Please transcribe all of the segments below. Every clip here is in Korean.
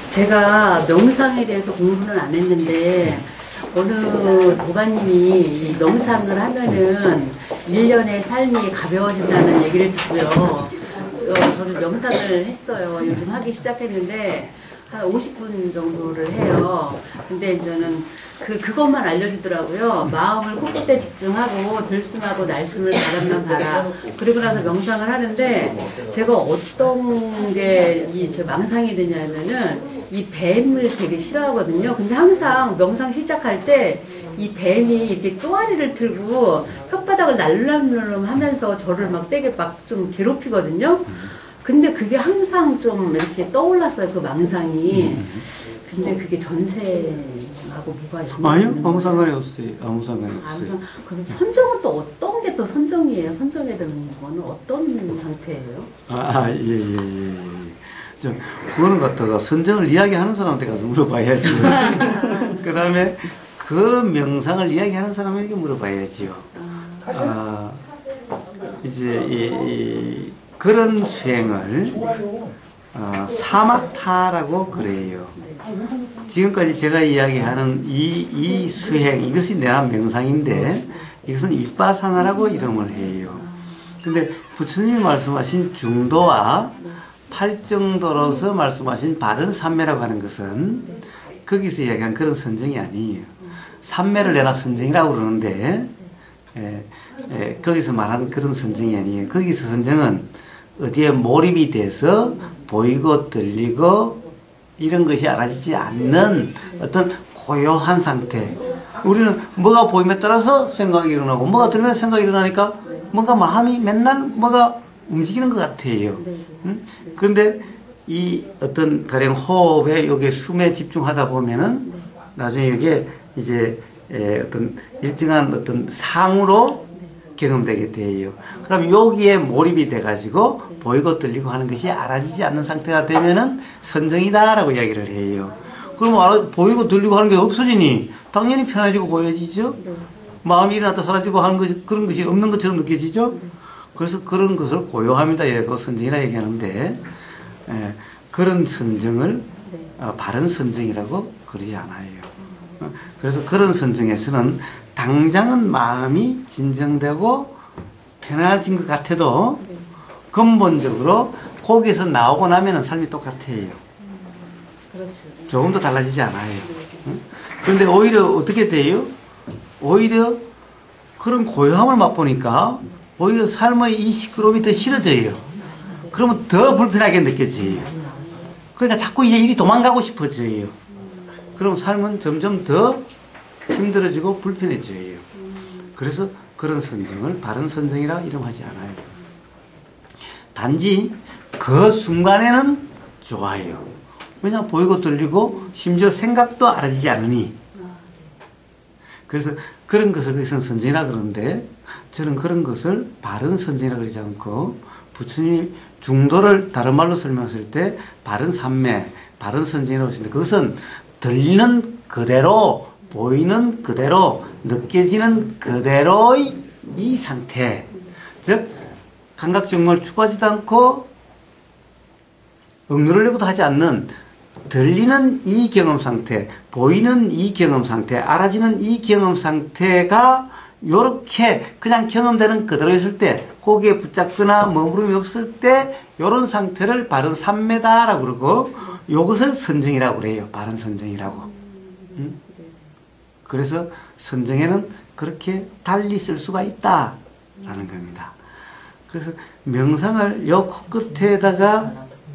제가 명상에 대해서 공부는 안 했는데 어느 도가님이 명상을 하면은 1년의 삶이 가벼워진다는 얘기를 듣고요. 저는 명상을 했어요. 요즘 하기 시작했는데 한 50분 정도를 해요. 근데 이제는 그것만 알려주더라고요. 마음을 코끝에 집중하고 들숨하고 날숨을 바람만 봐라. 그리고 나서 명상을 하는데 제가 어떤 게 저 망상이 되냐면은 이 뱀을 되게 싫어하거든요. 근데 항상 명상 시작할 때 이 뱀이 이렇게 또아리를 틀고 혓바닥을 날름날름 하면서 저를 막 되게 막 좀 괴롭히거든요. 근데 그게 항상 좀 이렇게 떠올랐어요. 그 망상이. 근데 그게 전생하고 뭐가 있나요? 아니요, 아무 상관이 없어요. 아무 상관이 없어요. 그럼 선정은 또 어떤 게 또 선정이에요? 선정에 드는 거는 어떤 상태예요? 예. 그거는 갖다가 선정을 이야기하는 사람한테 가서 물어봐야죠. 그 다음에 그 명상을 이야기하는 사람에게 물어봐야지요. 이제 그런 수행을 사마타라고 그래요. 지금까지 제가 이야기하는 이 수행, 이것이 내가 명상인데 이것은 윗바사나라고 이름을 해요. 근데 부처님이 말씀하신 중도와 팔정도로서 말씀하신 바른 삼매라고 하는 것은 거기서 이야기한 그런 선정이 아니에요. 삼매를 내가 선정이라고 그러는데 거기서 말하는 그런 선정이 아니에요. 거기서 선정은 어디에 몰입이 돼서 보이고 들리고 이런 것이 알아지지 않는 어떤 고요한 상태. 우리는 뭐가 보임에 따라서 생각이 일어나고 뭐가 들으면 생각이 일어나니까 뭔가 마음이 맨날 뭐가 움직이는 것 같아요. 응? 그런데 이 어떤 가령 호흡에 여기에 숨에 집중하다 보면은 나중에 이게 이제 어떤 일정한 어떤 상으로 경험되게 돼요. 그럼 여기에 몰입이 돼가지고 보이고 들리고 하는 것이 알아지지 않는 상태가 되면은 선정이다라고 이야기를 해요. 그럼 보이고 들리고 하는 게 없어지니 당연히 편해지고 고요해지죠. 마음이 일어났다 사라지고 하는 것이 그런 것이 없는 것처럼 느껴지죠. 그래서 그런 것을 고요함이다 얘기하고 선정이라 얘기하는데 그런 선정을 바른 선정이라고 그러지 않아요. 그래서 그런 선정에서는 당장은 마음이 진정되고 편안해진 것 같아도 근본적으로 거기에서 나오고 나면은 삶이 똑같아요. 그렇죠. 조금도 달라지지 않아요. 그런데 오히려 어떻게 돼요? 오히려 그런 고요함을 맛보니까 오히려 삶의 이 시끄러움이 더 싫어져요. 그러면 더 불편하게 느껴져요. 그러니까 자꾸 이제 일이 도망가고 싶어져요. 그럼 삶은 점점 더 힘들어지고 불편해져요. 그래서 그런 선정을 바른 선정이라 이름하지 않아요. 단지 그 순간에는 좋아요. 왜냐하면 보이고 들리고 심지어 생각도 알아지지 않으니. 그래서 그런 것을 거기서는 선정이라 그러는데 저는 그런 것을 바른 선정이라 그러지 않고 부처님이 중도를 다른 말로 설명했을 때 바른 삼매, 바른 선정이라고 하시는데 그것은 들리는 그대로 보이는 그대로 느껴지는 그대로의 이 상태, 즉 감각정말 추구하지도 않고 억누르려고도 하지 않는 들리는 이 경험 상태, 보이는 이 경험 상태, 알아지는 이 경험 상태가 요렇게 그냥 경험되는 그대로 있을 때 거기에 붙잡거나 머무름이 없을 때 요런 상태를 바른 삼매다라고 그러고 요것을 선정이라고 그래요. 바른 선정이라고. 그래서 선정에는 그렇게 달리 쓸 수가 있다라는 겁니다. 그래서 명상을 요 코끝에다가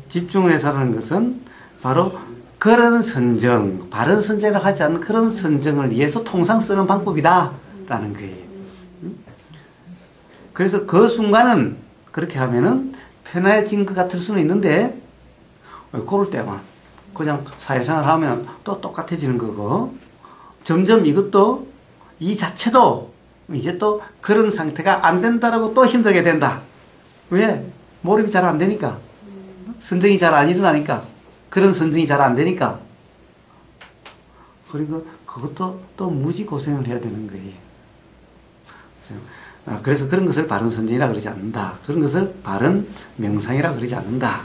집중을 해서 하는 것은 바로 그런 선정, 바른 선정이라고 하지 않는 그런 선정을 위해서 통상 쓰는 방법이다라는 거예요. 그래서 그 순간은 그렇게 하면은 편해진 것 같을 수는 있는데 그럴 때만 그냥 사회생활 하면 또 똑같아지는 거고 점점 이것도 이 자체도 이제 또 그런 상태가 안 된다라고 또 힘들게 된다. 왜? 몰입이 잘 안 되니까. 선정이 잘 안 일어나니까. 그런 선정이 잘 안 되니까. 그러니까 그것도 또 무지 고생을 해야 되는 거예요. 그래서 그런 것을 바른 선정이라 그러지 않는다. 그런 것을 바른 명상이라 그러지 않는다.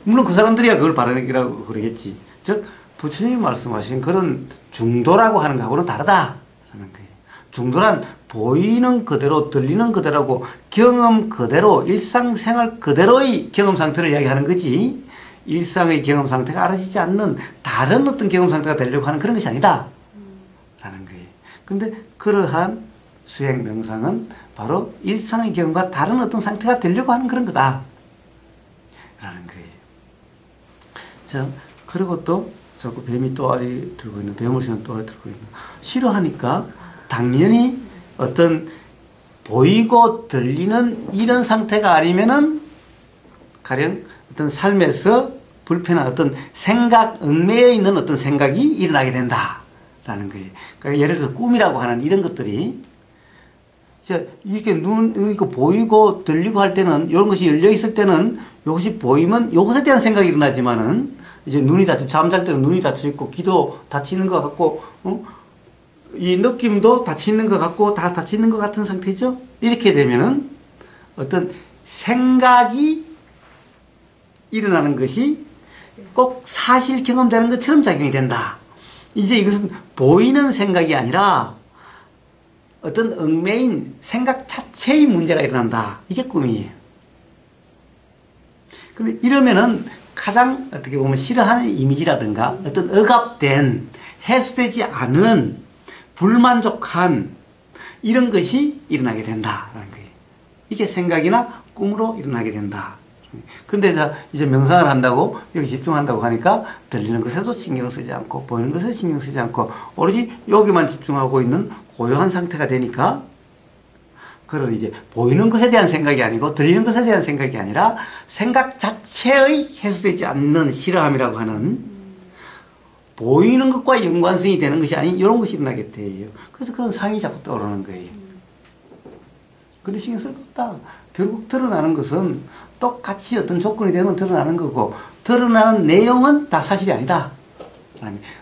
물론 그 사람들이야 그걸 바라기라고 그러겠지. 즉 부처님이 말씀하신 그런 중도라고 하는 거하고는 다르다라는 거예요. 중도란 보이는 그대로 들리는 그대로고 경험 그대로 일상생활 그대로의 경험 상태를 이야기하는 거지, 일상의 경험 상태가 알아지지 않는 다른 어떤 경험 상태가 되려고 하는 그런 것이 아니다 라는 거예요. 그런데 그러한 수행 명상은 바로 일상의 경험과 다른 어떤 상태가 되려고 하는 그런 거다 라는 거예요. 자, 그리고 또 자꾸 뱀이 또아리 들고 있는, 뱀을씨는 또아리 들고 있는, 싫어하니까 당연히 어떤 보이고 들리는 이런 상태가 아니면은 가령 어떤 삶에서 불편한 어떤 생각, 얽매여 있는 어떤 생각이 일어나게 된다라는 거예요. 그러니까 예를 들어서 꿈이라고 하는 이런 것들이 이렇게 이거 보이고 들리고 할 때는, 이런 것이 열려 있을 때는 이것이 보이면 이것에 대한 생각이 일어나지만은, 이제 눈이 닫혀, 잠잘 때는 눈이 닫혀 있고 귀도 닫혀 있는 것 같고, 이 느낌도 닫혀 있는 것 같고 다 닫혀 있는 것 같은 상태죠. 이렇게 되면은 어떤 생각이 일어나는 것이 꼭 사실 경험되는 것처럼 작용이 된다. 이제 이것은 보이는 생각이 아니라 어떤 얽매인 생각 자체의 문제가 일어난다. 이게 꿈이에요. 근데 이러면은 가장 어떻게 보면 싫어하는 이미지라든가 어떤 억압된, 해소되지 않은, 불만족한 이런 것이 일어나게 된다라는 거예요. 이게 생각이나 꿈으로 일어나게 된다. 근데 이제 명상을 한다고 여기 집중한다고 하니까 들리는 것에도 신경을 쓰지 않고 보이는 것에 신경 쓰지 않고 오로지 여기만 집중하고 있는 고요한 상태가 되니까, 그런 이제 보이는 것에 대한 생각이 아니고 들리는 것에 대한 생각이 아니라 생각 자체의 해소되지 않는 싫어함이라고 하는, 보이는 것과 연관성이 되는 것이 아닌 이런 것이 일어나게 돼요. 그래서 그런 상이 자꾸 떠오르는 거예요. 근데 신경 쓸 거 없다. 결국 드러나는 것은 똑같이 어떤 조건이 되면 드러나는 거고, 드러나는 내용은 다 사실이 아니다.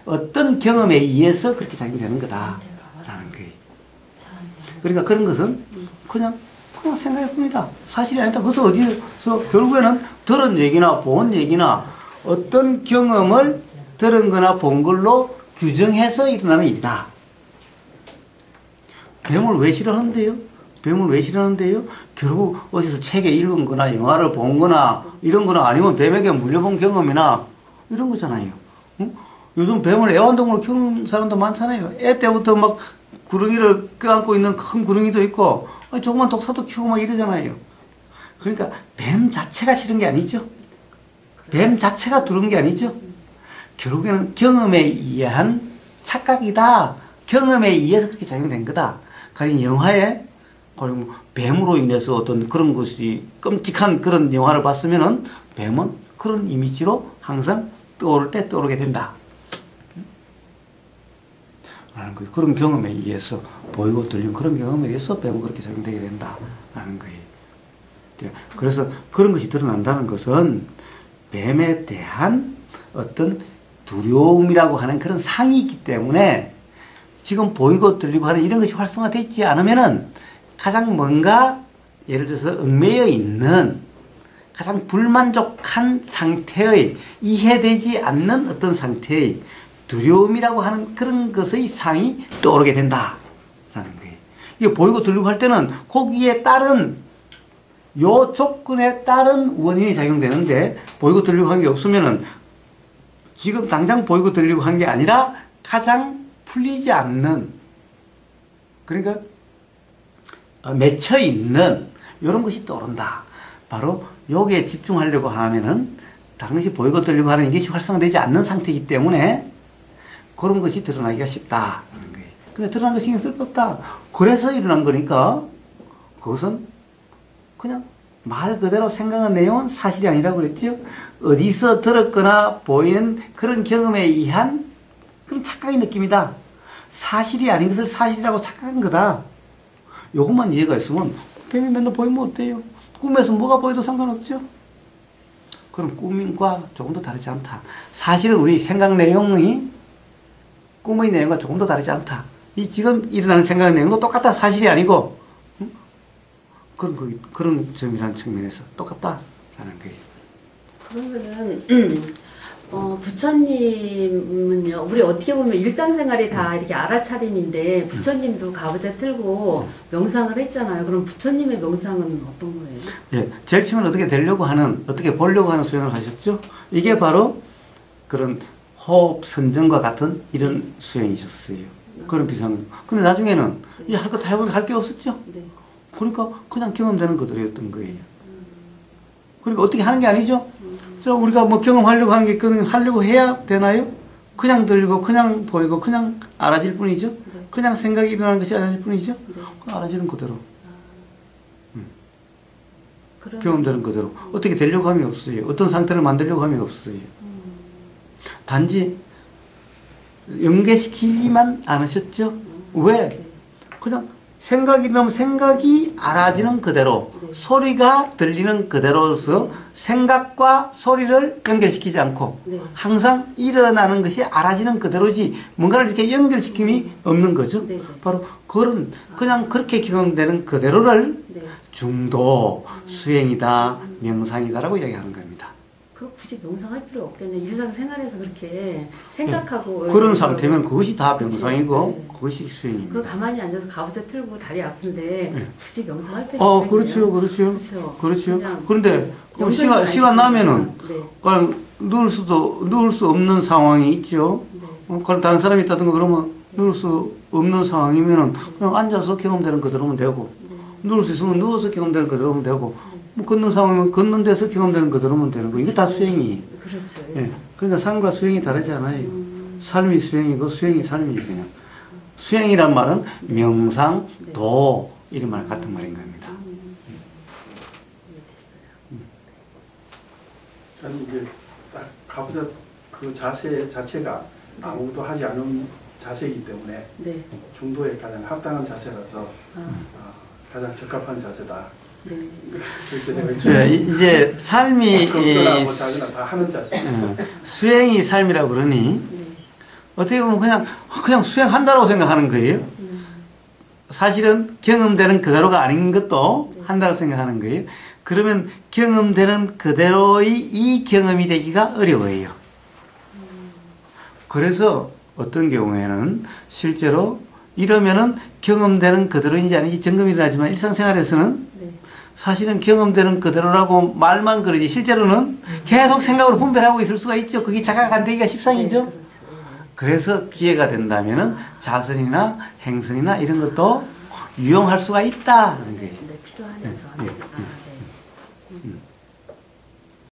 어떤 경험에 의해서 그렇게 작용되는 거다 라는 거예요. 그러니까 그런 것은 그냥 생각일 뿐이다. 사실이 아니다. 그것도 어디서 결국에는 들은 얘기나 본 얘기나 어떤 경험을 들은 거나 본 걸로 규정해서 일어나는 일이다. 뱀을 왜 싫어하는데요? 뱀을 왜 싫어하는데요? 결국 어디서 책에 읽은 거나 영화를 본 거나 이런 거나 아니면 뱀에게 물려본 경험이나 이런 거잖아요. 응? 요즘 뱀을 애완동물로 키우는 사람도 많잖아요. 애 때부터 막 구렁이를 껴안고 있는 큰 구렁이도 있고, 조그만 독사도 키우고 막 이러잖아요. 그러니까 뱀 자체가 싫은 게 아니죠. 뱀 자체가 두려운 게 아니죠. 결국에는 경험에 의한 착각이다. 경험에 의해서 그렇게 작용된 거다. 가령 영화에 뱀으로 인해서 어떤 그런 것이 끔찍한 그런 영화를 봤으면은 뱀은 그런 이미지로 항상 떠오를 때 떠오르게 된다. 라는 거예요. 그런 경험에 의해서, 보이고 들리는 그런 경험에 의해서 뱀은 그렇게 작용되게 된다. 라는 거예요. 그래서 그런 것이 드러난다는 것은 뱀에 대한 어떤 두려움이라고 하는 그런 상이 있기 때문에, 지금 보이고 들리고 하는 이런 것이 활성화되어 있지 않으면은 가장 뭔가 예를 들어서 얽매여 있는 가장 불만족한 상태의, 이해되지 않는 어떤 상태의 두려움이라고 하는 그런 것의 상이 떠오르게 된다라는 거예요. 이게 보이고 들리고 할 때는 거기에 따른 요 조건에 따른 원인이 작용되는데, 보이고 들리고 한 게 없으면은 지금 당장 보이고 들리고 한 게 아니라 가장 풀리지 않는, 그러니까 맺혀 있는 이런 것이 떠오른다. 바로 여기에 집중하려고 하면은 다른 것이 보이고 들리고 하는 것이 활성화되지 않는 상태이기 때문에 그런 것이 드러나기가 쉽다. 근데 드러난 거 신경 쓸 거 없다. 그래서 일어난 거니까 그것은 그냥 말 그대로 생각한 내용은 사실이 아니라고 그랬죠. 어디서 들었거나 보이는 그런 경험에 의한 그런 착각의 느낌이다. 사실이 아닌 것을 사실이라고 착각한 거다. 요것만 이해가 있으면 뱀이 맨날 보이면 어때요? 꿈에서 뭐가 보여도 상관없죠. 그럼 꿈과 조금도 다르지 않다. 사실은 우리 생각 내용이 꿈의 내용과 조금도 다르지 않다. 이 지금 일어나는 생각 내용도 똑같다. 사실이 아니고, 그런 점이라는 측면에서 똑같다라는 거예요. 그러면은 부처님은요, 우리 어떻게 보면 일상생활이 다 이렇게 알아차림인데 부처님도 가부좌 틀고 명상을 했잖아요. 그럼 부처님의 명상은 어떤 거예요? 예, 제일 처음에 어떻게 되려고 하는, 어떻게 보려고 하는 수행을 하셨죠? 이게 바로 그런 호흡 선정과 같은 이런 수행이셨어요. 그런 비상. 근데 나중에는 이 할 거 다 해보니까 할 게 없었죠? 네. 그러니까 그냥 경험되는 그대로였던 거예요. 그러니까 어떻게 하는 게 아니죠? 저 우리가 뭐 경험하려고 하는 게 그냥 하려고 해야 되나요? 그냥 들리고 그냥 보이고 그냥 알아질 뿐이죠. 네. 그냥 생각이 일어나는 것이 알아질 뿐이죠. 네. 알아지는 그대로. 그럼 경험되는 그대로. 어떻게 되려고 함이 없어요. 어떤 상태를 만들려고 함이 없어요. 단지 연계시키지만 않으셨죠? 왜? 네. 그냥 생각이 나면 생각이 알아지는 그대로, 네. 소리가 들리는 그대로서 생각과 소리를 연결시키지 않고 네. 항상 일어나는 것이 알아지는 그대로지 뭔가를 이렇게 연결시킴이 없는 거죠. 네. 네. 바로 그런 그냥 그렇게 경험되는 그대로를 네. 중도 수행이다, 명상이다라고 이야기하는 겁니다. 그럼 굳이 명상할 필요 없겠네. 일상생활에서 그렇게 생각하고 그런 상태면 그것이 다 그치. 명상이고 네. 그것이 수행입니다. 그럼 가만히 앉아서 가부좌 틀고 다리 아픈데 굳이 명상할 필요 없겠네요. 그렇죠, 그렇죠, 그렇죠. 그렇죠. 그냥 그런데 그 연결만 시간 나면은 네. 그냥 누울 수 없는 상황이 있죠. 네. 그럼 다른 사람이 있다든가 그러면 누울 수 없는 상황이면은 그냥 앉아서 경험되는 그대로면 되고, 네. 누울 수 있으면 누워서 경험되는 그대로면 되고, 뭐 걷는 상황이면 걷는 데서 경험되는 그대로면 되는 거. 이게 다 수행이. 그렇죠. 예. 그러니까 삶과 수행이 다르지 않아요. 삶이 수행이고 수행이 삶이에요, 그냥. 수행이란 말은 명상, 도 이런 말 같은 말인 겁니다. 저는 이제 딱 가부좌 그 자세 자체가 아무것도 하지 않은 자세이기 때문에 네. 중도에 가장 합당한 자세라서 아, 가장 적합한 자세다. 네. 그렇게 내가 이제 삶이 걱정하고 자기나 다 하는 자세. 수행이 삶이라고 그러니 네. 어떻게 보면 그냥 수행한다고 생각하는 거예요. 사실은 경험되는 그대로가 아닌 것도 한다고 생각하는 거예요. 그러면 경험되는 그대로의 이 경험이 되기가 어려워요. 그래서 어떤 경우에는 실제로 이러면은 경험되는 그대로인지 아닌지 점검이 일어나지만 일상생활에서는 네. 사실은 경험되는 그대로라고 말만 그러지 실제로는 계속 생각으로 분별하고 있을 수가 있죠. 그게 자각 안 되기가 십상이죠. 네, 그렇죠. 그래서 기회가 된다면은 자선이나 행선이나 이런 것도 유용할 수가 있다. 그런 거예요. 네, 필요하죠. 예, 예.